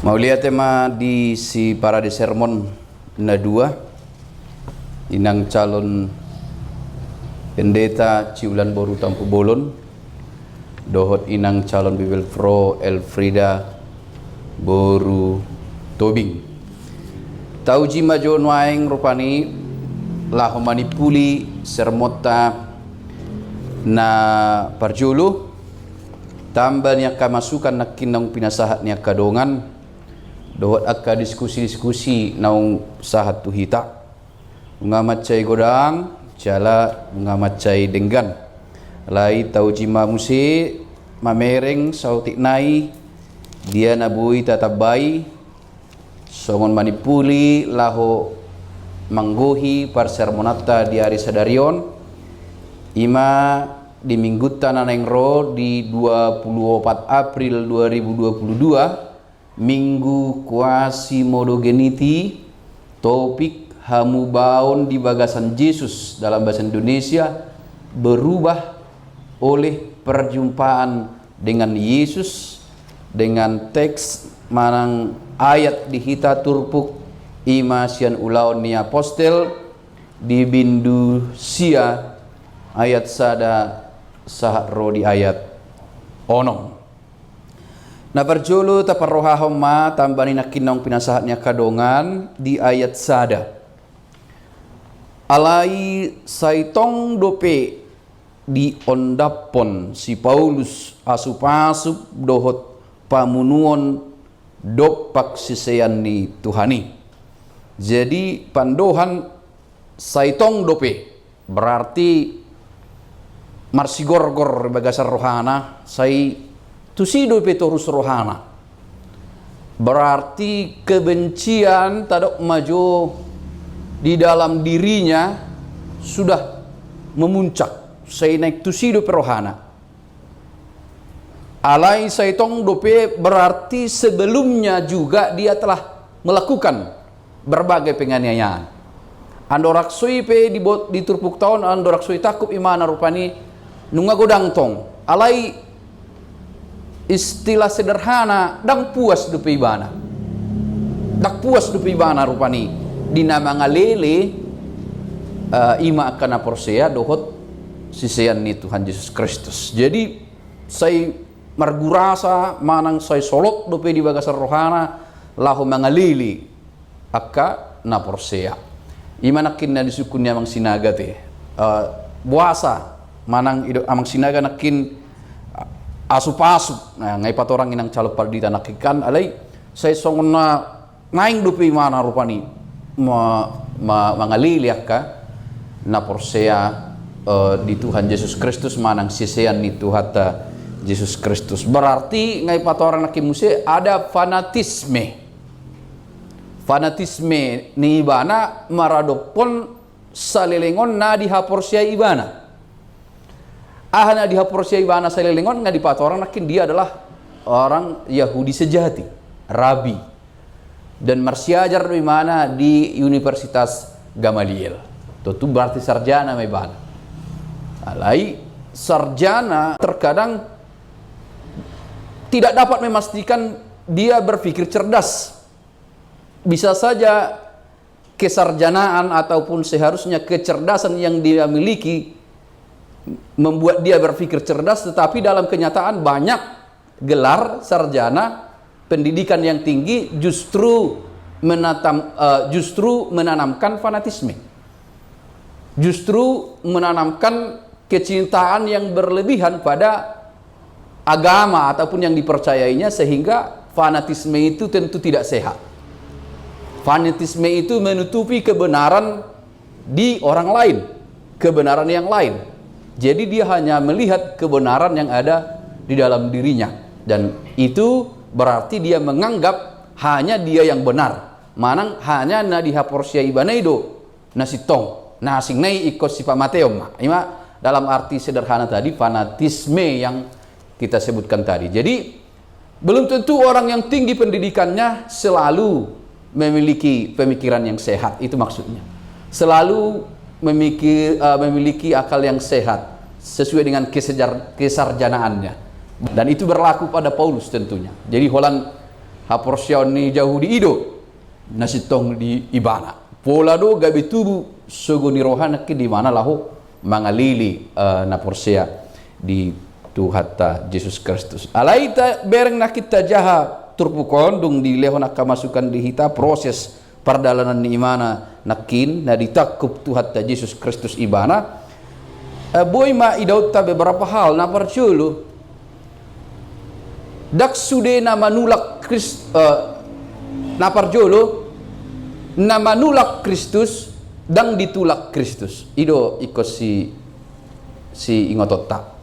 Mau lihat tema di si para di sermon na dua inang calon pendeta Ciulan Boru Tampu Bolon dohot inang calon Bibel Pro Elfrida Boru Tobing tauji majon waeng rupani lahu manipuli sermota na parjulu tambah niya kamasukan na kinang pinasahat niya kadongan dohot akka diskusi-diskusi naung sahat tuhita ngamat cai godang jala ngamat cai denggan lai tauji mamusi mamereng sautik nai dia nabui tatabai songon manipuli laho manggohi par sermonata di hari sadarion ima di minggutan anengro di 24 April 2022 Minggu kuasi modogeniti topik hamu baon di bagasan Yesus dalam bahasa Indonesia berubah oleh perjumpaan dengan Yesus dengan teks manang ayat di hita turpuk ima sian ulaon ni apostel di bindu sia ayat sada sahat ro di ayat onong. Na berjulu taparrohahom ma tambani na kinong pinasahatnya kadongan di ayat sada. Alai saitong dope di ondapon si Paulus asup-asup dohot pamunuon dopak siseyan ni Tuhani. Jadi pandohan saitong dope berarti marsigorgor bagasar rohana sai tusido petorus rohana berarti kebencian tadok maju di dalam dirinya sudah memuncak saya naik tusido perohana alai saitong dope berarti sebelumnya juga dia telah melakukan berbagai penganiayaan andorak sui pe di turpuk tahun andorak sui takup imana rupani nunga godang tong alai istilah sederhana dang puas dupe ibana dak puas dupe ibana rupani dinama ngalele ima akana porsea dohot sisean ni Tuhan Yesus Kristus. Jadi saya margurasa manang saya solot dupe di bagasar rohana lahu mangalili akka na porsea ima nakin na disukunnya mang sinaga te buasa manang amang sinaga nakin asup-asup nah ngai patorang inang calon pardita nakikan alai saya songon na naing dupi mana rupani mangalili akka na porsea di Tuhan Yesus Kristus manang sisean ni Tuhata Yesus Kristus berarti ngai patorang nakimuse ada fanatisme ni ibana maradopon salilingon na diha porsea ibana ahana dihapursia ibana salilingon nggak dipatorang nakin dia adalah orang Yahudi sejati rabi dan marsiajar di mana di Universitas Gamaliel itu berarti sarjana ibana alai sarjana terkadang tidak dapat memastikan dia berpikir cerdas bisa saja kesarjanaan ataupun seharusnya kecerdasan yang dia miliki membuat dia berpikir cerdas tetapi dalam kenyataan banyak gelar sarjana pendidikan yang tinggi justru menanamkan fanatisme justru menanamkan kecintaan yang berlebihan pada agama ataupun yang dipercayainya sehingga fanatisme itu tentu tidak sehat fanatisme itu menutupi kebenaran di orang lain kebenaran yang lain jadi dia hanya melihat kebenaran yang ada di dalam dirinya dan itu berarti dia menganggap hanya dia yang benar manang hanya na diha porsia ibanaido nasitong nasing nai ikut si Pak Mateom ima dalam arti sederhana tadi fanatisme yang kita sebutkan tadi jadi belum tentu orang yang tinggi pendidikannya selalu memiliki pemikiran yang sehat itu maksudnya selalu memiliki akal yang sehat sesuai dengan kesarjanaannya dan itu berlaku pada Paulus tentunya jadi holan haporsiaon ni jauh di ido nasitong di ibana pola do gabi tubu sogo ni rohana ke di mana lahu mangalili na porsia di Tuhatta Yesus Kristus alaita bereng na kita jaha turpukon dung di lehona kamasukan di hita proses perdalanan ni imana nakin na ditakup Tuhatta Yesus Kristus ibana boy ma idauta beberapa hal na parculu dak sude na manulak na parjolo na manulak Kristus dang ditulak Kristus ido ikut si ingotota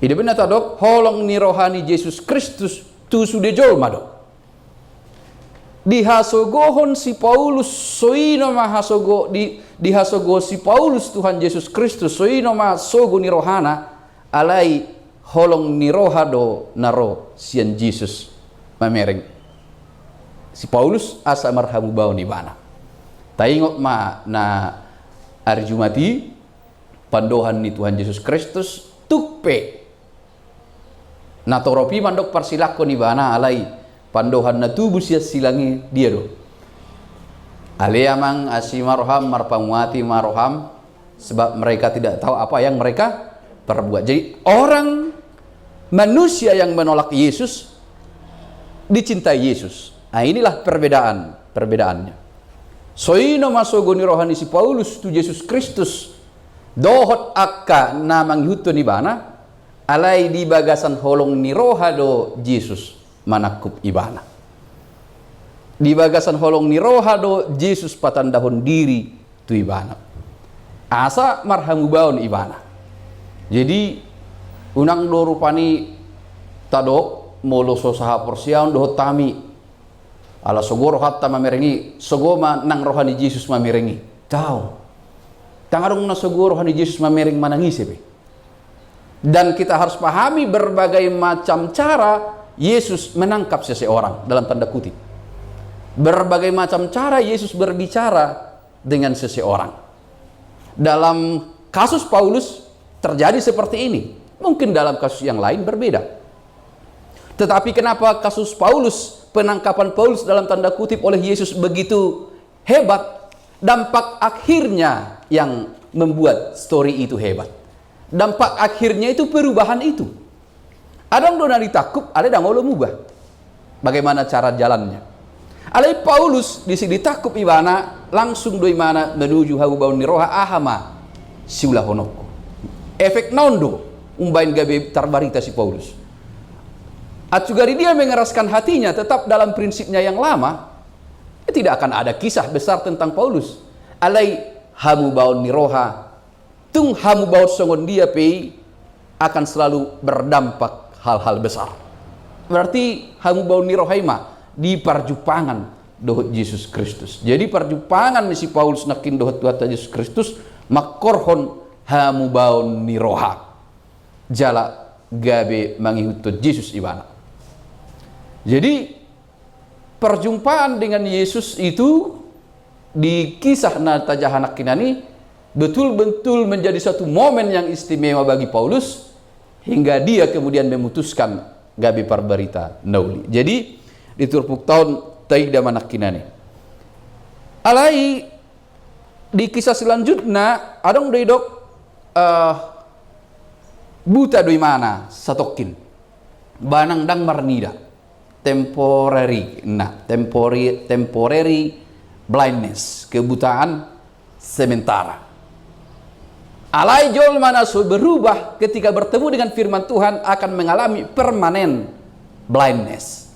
ide benar dok holong ni rohani Yesus Kristus tu sude jolma dok dihasogohon si Paulus soino mahasogo dihasogo si Paulus Tuhan Yesus Kristus soino mahasogo ni rohana alai holong ni rohado naro sian Jesus mamereng si Paulus asa marhamu bau ni bana taingok ma na hari Jumati pandohan ni Tuhan Yesus Kristus tukpe na toropi mandok parsilako ni bana alai pandohan na tubuh sia silangi dia do aleamang asimaroham marpamuati maroham sebab mereka tidak tahu apa yang mereka perbuat. Jadi orang manusia yang menolak Yesus dicintai Yesus. Nah, inilah perbedaannya. Soino masogoni rohani si Paulus tu Yesus Kristus dohot akka namang yuto ni bana alai di bagasan holong ni rohado Yesus manakup ibana. Di bagasan holong ni rohado Yesus patandahon diri tu ibana. Asa marhamu baon ibana. Jadi unang do rupani tadok molo sosaha porsiaon do tami ala sogoro hatta mamerengi sogoma nang rohani Yesus mamerengi tahu tangarung na sogoro rohani Yesus mamereng manangisi be. Dan kita harus pahami berbagai macam cara Yesus menangkap seseorang dalam tanda kutip. Berbagai macam cara Yesus berbicara dengan seseorang. Dalam kasus Paulus terjadi seperti ini. Mungkin dalam kasus yang lain berbeda. Tetapi kenapa kasus Paulus, penangkapan Paulus dalam tanda kutip oleh Yesus begitu hebat, dampak akhirnya yang membuat story itu hebat. Dampak akhirnya itu perubahan itu. Ada yang dona ditakup, ada yang Allah mubah. Bagaimana cara jalannya? Alai Paulus di sini ditakup ibana langsung do imana menuju habubaun niroha ahama siulah honoko. Efek nondo umbain gabe tarbarita si Paulus. Atsugari dia mengeraskan hatinya tetap dalam prinsipnya yang lama, tidak akan ada kisah besar tentang Paulus. Alai habubaun niroha tung habubaun songon dia pei akan selalu berdampak hal-hal besar. Berarti habubaun niroha ima di perjupangan dohot Yesus Kristus. Jadi perjupangan si Paulus nakin dohot Tuhan Yesus Kristus makorhon hamubaun niroha jala gabe mangihutut Yesus ibana. Jadi perjumpaan dengan Yesus itu di kisah natajahanak kinani betul-betul menjadi satu momen yang istimewa bagi Paulus hingga dia kemudian memutuskan gabe parbarita nauli. Jadi di turpuk tahun taigda manak kinani. Alai di kisah selanjutnya adong deidok buta doi mana satokin banang dang marnida temporary blindness, kebutaan sementara. Alai jol mana so berubah ketika bertemu dengan firman Tuhan akan mengalami permanen blindness,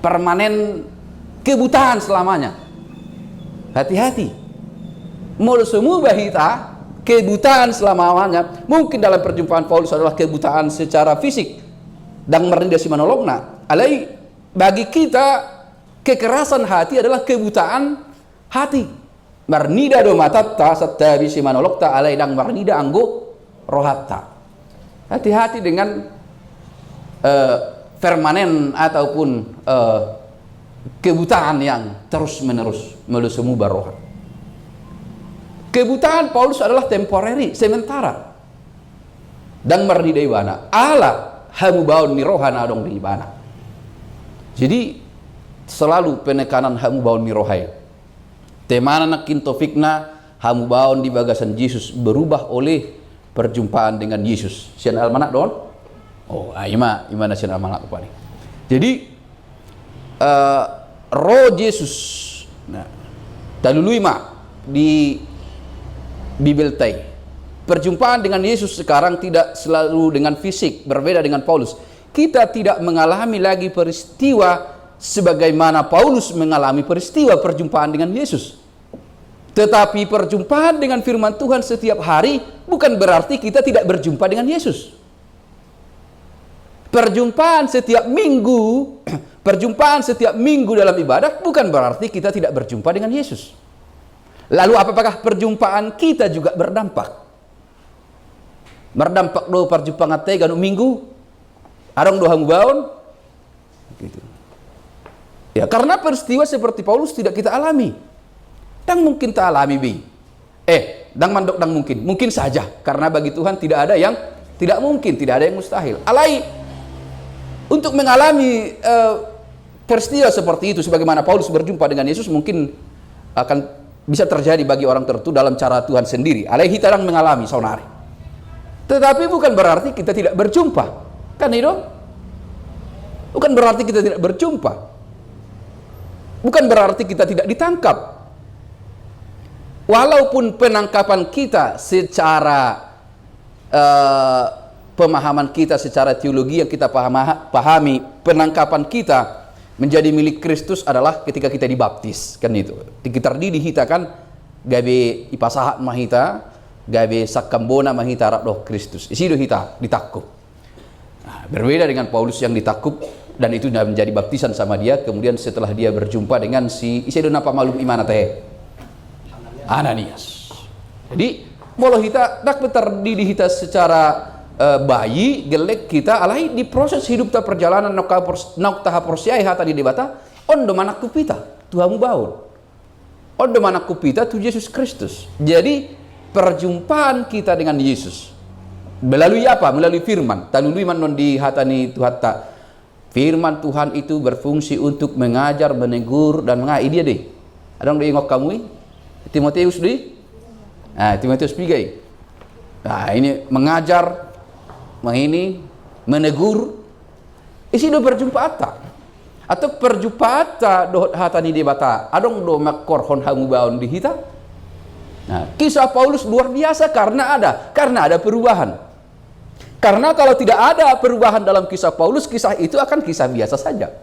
permanen kebutaan selamanya. Hati-hati, mau semua bahita kebutaan selamanya. Mungkin dalam perjumpaan Paulus adalah kebutaan secara fisik dan merendah si manologna. Alai bagi kita kekerasan hati adalah kebutaan hati. Marnida do matatta sattabi si manologta alai dang marnida anggo rohatta. Hati-hati dengan permanen ataupun kebutaan yang terus-menerus melusemu baroha. Kebutaan Paulus adalah temporary, sementara. Dan marnida ibana ala hamubaun nirohana dong di ibana. Jadi selalu penekanan hamu baon mirohai. Temana nakin tofikna hamu baon di bagasan Yesus berubah oleh perjumpaan dengan Yesus. Sian almanak don? Oh, ima sian almanak apa nih? Jadi roh Yesus, nah, talului ma di Bibeltai. Perjumpaan dengan Yesus sekarang tidak selalu dengan fisik, berbeda dengan Paulus. Kita tidak mengalami lagi peristiwa sebagaimana Paulus mengalami peristiwa perjumpaan dengan Yesus. Tetapi perjumpaan dengan firman Tuhan setiap hari bukan berarti kita tidak berjumpa dengan Yesus. Perjumpaan setiap minggu dalam ibadah bukan berarti kita tidak berjumpa dengan Yesus. Lalu apakah perjumpaan kita juga berdampak? Berdampak do perjumpaan tega no minggu? Arong do hamu baon? Gitu. Ya, karena peristiwa seperti Paulus tidak kita alami. Dan mungkin tak alami bi. Dan mandok dan mungkin saja, karena bagi Tuhan tidak ada yang tidak mungkin, tidak ada yang mustahil. Alai untuk mengalami peristiwa seperti itu sebagaimana Paulus berjumpa dengan Yesus mungkin akan bisa terjadi bagi orang tertentu dalam cara Tuhan sendiri. Alai kita sedang mengalami saunari. Tetapi bukan berarti kita tidak berjumpa. Kan itu? Bukan berarti kita tidak berjumpa. Bukan berarti kita tidak ditangkap. Walaupun penangkapan kita secara pemahaman kita secara teologi yang kita pahami, penangkapan kita menjadi milik Kristus adalah ketika kita dibaptis, kan itu. Kita terdidi hita kan gabe ipasahat mahita, gabe sakambona mahita roh Kristus. Isido hita ditakub. Nah, berbeda dengan Paulus yang ditakub dan itu menjadi baptisan sama dia. Kemudian setelah dia berjumpa dengan si isedo napa malum imana teh Ananias. Jadi molo hita dak terdidi hita secara bayi gelek kita alai di proses hidup ta perjalanan nok taha porsiai hata di debata ondo manak kupita Tuhamu baun ondo manak kupita tu Yesus Kristus. Jadi perjumpaan kita dengan Yesus melalui apa? Melalui firman. Talului manon di hatani Tuhatta. Firman Tuhan itu berfungsi untuk mengajar, menegur dan mengajar. Dia deh. Adang di ngok kamu Timotius di. Nah, Timotius pigai. Nah, ini mengajar, menegur. Isi do perjumpaan. Atau perjumpaan do hatani di bata. Adong do makorhon hamu baon di hita. Nah, kisah Paulus luar biasa karena ada perubahan. Karena kalau tidak ada perubahan dalam kisah Paulus, kisah itu akan kisah biasa saja.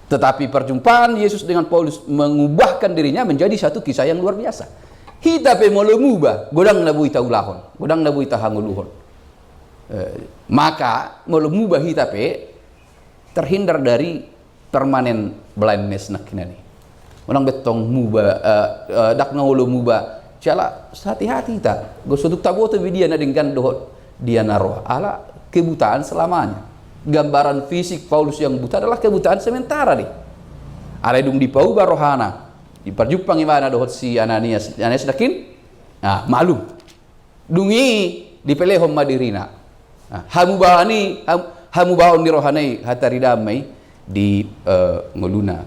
Tetapi perjumpaan Yesus dengan Paulus mengubahkan dirinya menjadi satu kisah yang luar biasa. Hita pe mau mengubah, godang nabu ita ulahon, godang nabu ita hanguluhon. Maka mau mengubah hita pe terhindar dari permanen blindness nak kinani. Orang betong muba, dak ngawulu muba, cala hati-hati ta. Gosuduk tabo tu dia na dengan dohot dia naroh ala kebutaan selamanya. Gambaran fisik Paulus yang buta adalah kebutaan sementara nih. Ada dung di pauba rohana, di perjumpang imana dohot si Ananias dakin, nah malum. Dungi di pelehom madirina. Nah, hamu baon di rohanai hatari damai di ngeluna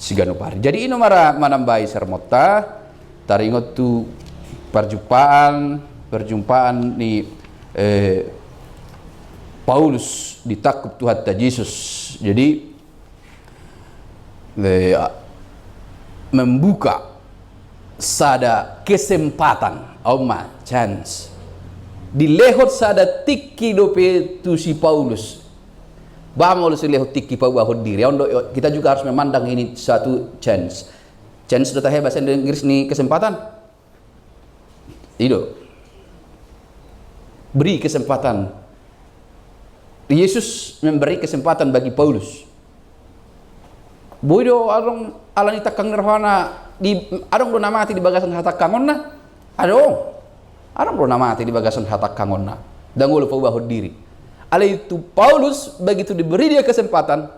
siganopari. Jadi ino manambai sermota taringot tu perjumpaan ni Paulus ditakub Tuhan Yesus. Jadi membuka sada kesempatan chance dilehot sada tiki dope tu si Paulus bangol si lehot tiki bahut diri. Kita juga harus memandang ini satu chance sudah tahu bahasa Inggris ni kesempatan itu beri kesempatan. Yesus memberi kesempatan bagi Paulus. Boido arong alani takang nirwana di arong do namati di bagasan hatak kangonna. Arong do namati di bagasan hatak kangonna. Dangul bahut diri. Ala itu Paulus begitu diberi dia kesempatan,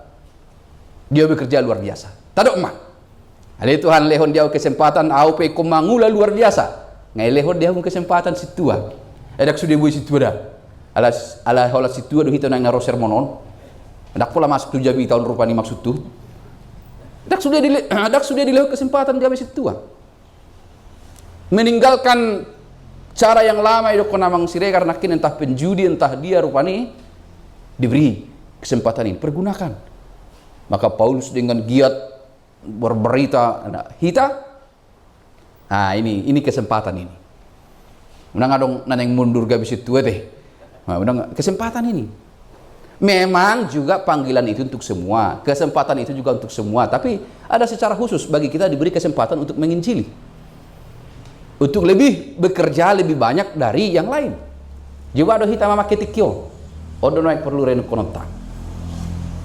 dia bekerja luar biasa. Tadok mah. Ala Tuhan lehon dia kesempatan au pe komangula luar biasa. Ngai lehon dia kesempatan situa. Edak sudah buat situa dah. Ala hola situa do hito nang ngaro sermonon. Dak pula masuk 7 tahun rupani maksud tuh. Dak sudah dilewat kesempatan gawe situ. Meninggalkan cara yang lama itu konamang sire karena kini entah penjudi entah dia rupani diberi kesempatan ini, pergunakan. Maka Paulus dengan giat berberita ini kesempatan ini. Menang adong naneng mundur gawe situ teh. Menang kesempatan ini. Memang juga panggilan itu untuk semua, kesempatan itu juga untuk semua, tapi ada secara khusus bagi kita diberi kesempatan untuk menginjili, untuk lebih bekerja lebih banyak dari yang lain. Juga ada hitam mama ketikyo, odo naik perlu renu kononta.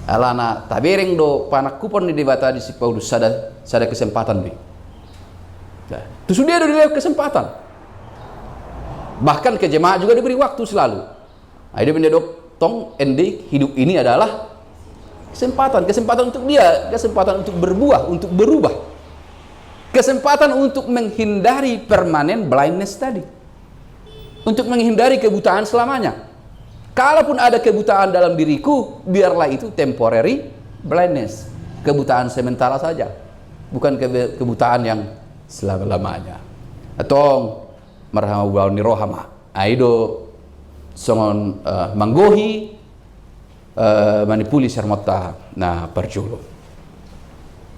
Alana tabereng do panak kupon di debata di si Paulus sada kesempatan nih. Itu sudah ada diberi kesempatan. Bahkan ke jemaat juga diberi waktu selalu. Ada benda tong ending hidup ini adalah kesempatan untuk dia, kesempatan untuk berbuah, untuk berubah, kesempatan untuk menghindari permanen blindness tadi, untuk menghindari kebutaan selamanya. Kalaupun ada kebutaan dalam diriku, biarlah itu temporary blindness, kebutaan sementara saja, bukan kebutaan yang selama-lamanya. Atau marhamau ni rohama aido songon manggohi manipuli sermota na perjulu.